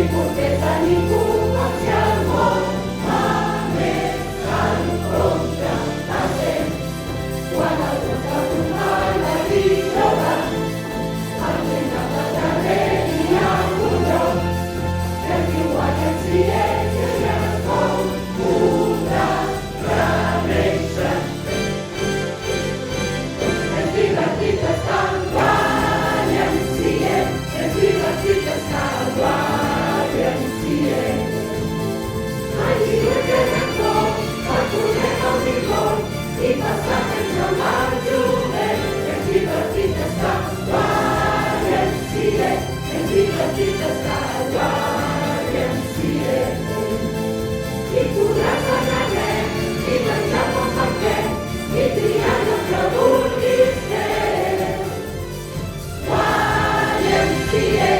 porque s'animó hacia el món, més en compte passem. Quan el nostre company li troba, el temps de darrere hi ha un lloc, que el diu aquest silenci i el com podrà renéixer. És divertit estar quan enciem, és divertit estar quan enciem. Allí guanyem tot, per poder gaudir molt i passar temps amb el jovent. És divertit estar quan enciem, és divertit estar quan enciem. I podràs anar net, i menjar com perquè, i triar el que vulguis fer. Quan enciem.